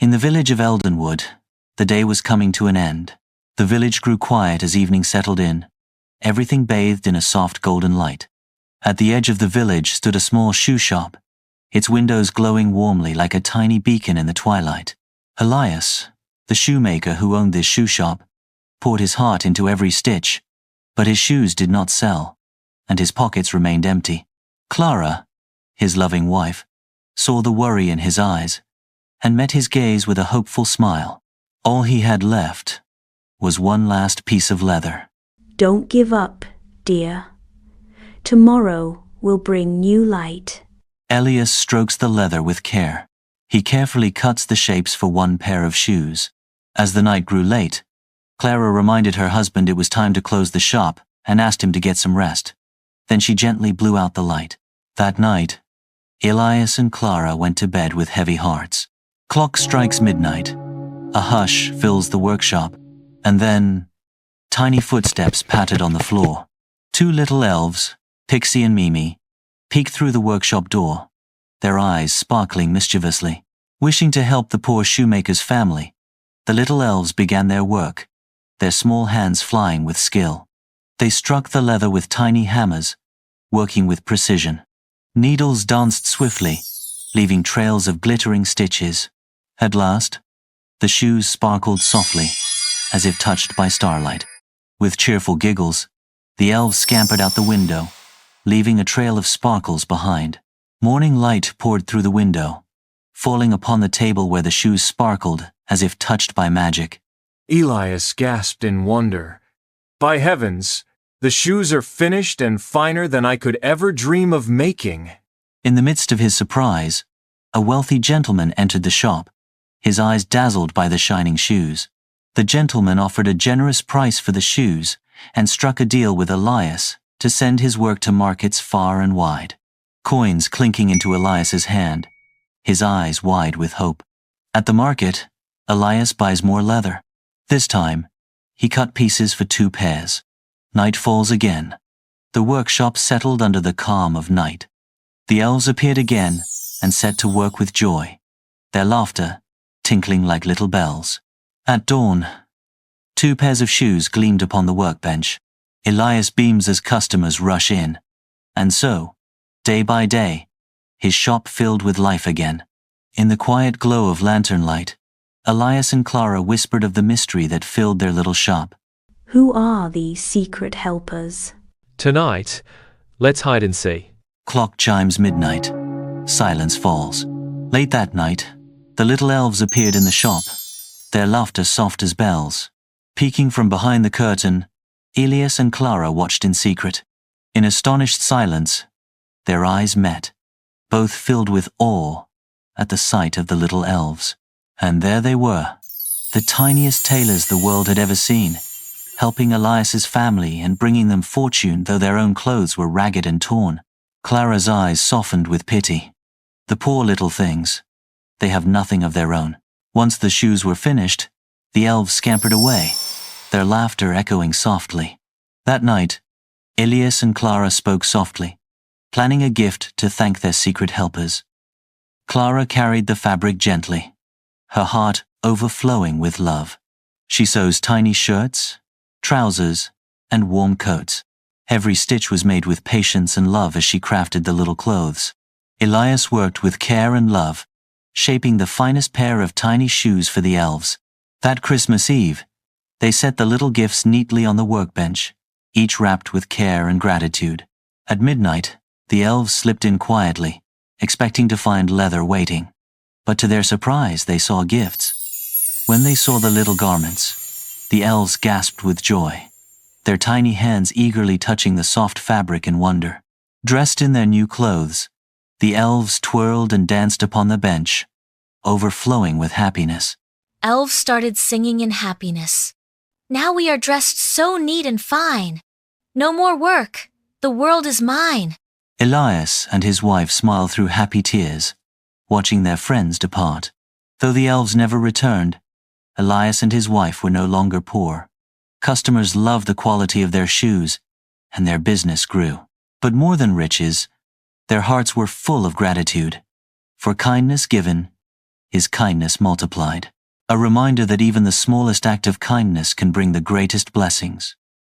In the village of Eldenwood, the day was coming to an end. The village grew quiet as evening settled in, everything bathed in a soft golden light. At the edge of the village stood a small shoe shop, its windows glowing warmly like a tiny beacon in the twilight. Elias, the shoemaker who owned this shoe shop, poured his heart into every stitch, but his shoes did not sell, and his pockets remained empty. Clara, his loving wife, saw the worry in his eyes, and met his gaze with a hopeful smile. All he had left was one last piece of leather. Don't give up, dear. Tomorrow will bring new light. Elias strokes the leather with care. He carefully cuts the shapes for one pair of shoes. As the night grew late, Clara reminded her husband it was time to close the shop and asked him to get some rest. Then she gently blew out the light. That night, Elias and Clara went to bed with heavy hearts. Clock strikes midnight. A hush fills the workshop, and then tiny footsteps pattered on the floor. Two little elves, Pixie and Mimi, peeked through the workshop door, their eyes sparkling mischievously. Wishing to help the poor shoemaker's family, the little elves began their work, their small hands flying with skill. They struck the leather with tiny hammers, working with precision. Needles danced swiftly, leaving trails of glittering stitches. At last, the shoes sparkled softly, as if touched by starlight. With cheerful giggles, the elves scampered out the window, leaving a trail of sparkles behind. Morning light poured through the window, falling upon the table where the shoes sparkled as if touched by magic. Elias gasped in wonder. By heavens, the shoes are finished and finer than I could ever dream of making. In the midst of his surprise, a wealthy gentleman entered the shop, his eyes dazzled by the shining shoes. The gentleman offered a generous price for the shoes and struck a deal with Elias to send his work to markets far and wide. Coins clinking into Elias's hand, his eyes wide with hope. At the market, Elias buys more leather. This time, he cut pieces for 2 pairs. Night falls again. The workshop settled under the calm of night. The elves appeared again and set to work with joy, their laughter tinkling like little bells. At dawn, 2 pairs of shoes gleamed upon the workbench. Elias beams as customers rush in. And so, day by day, his shop filled with life again. In the quiet glow of lantern light, Elias and Clara whispered of the mystery that filled their little shop. Who are these secret helpers? Tonight, let's hide and see. Clock chimes midnight. Silence falls. Late that night, the little elves appeared in the shop, their laughter soft as bells. Peeking from behind the curtain, Elias and Clara watched in secret. In astonished silence, their eyes met, both filled with awe at the sight of the little elves. And there they were, the tiniest tailors the world had ever seen, helping Elias's family and bringing them fortune though their own clothes were ragged and torn. Clara's eyes softened with pity. The poor little things, they have nothing of their own. Once the shoes were finished, the elves scampered away, their laughter echoing softly. That night, Elias and Clara spoke softly, planning a gift to thank their secret helpers. Clara carried the fabric gently, her heart overflowing with love. She sews tiny shirts, trousers, and warm coats. Every stitch was made with patience and love as she crafted the little clothes. Elias worked with care and love, shaping the finest pair of tiny shoes for the elves. That Christmas Eve, they set the little gifts neatly on the workbench, each wrapped with care and gratitude. At midnight, the elves slipped in quietly, expecting to find leather waiting. But to their surprise, they saw gifts. When they saw the little garments, the elves gasped with joy, their tiny hands eagerly touching the soft fabric in wonder. Dressed in their new clothes, the elves twirled and danced upon the bench, overflowing with happiness. Elves started singing in happiness. Now we are dressed so neat and fine. No more work. The world is mine. Elias and his wife smiled through happy tears, watching their friends depart. Though the elves never returned, Elias and his wife were no longer poor. Customers loved the quality of their shoes, and their business grew. But more than riches, their hearts were full of gratitude, for kindness given his kindness multiplied. A reminder that even the smallest act of kindness can bring the greatest blessings.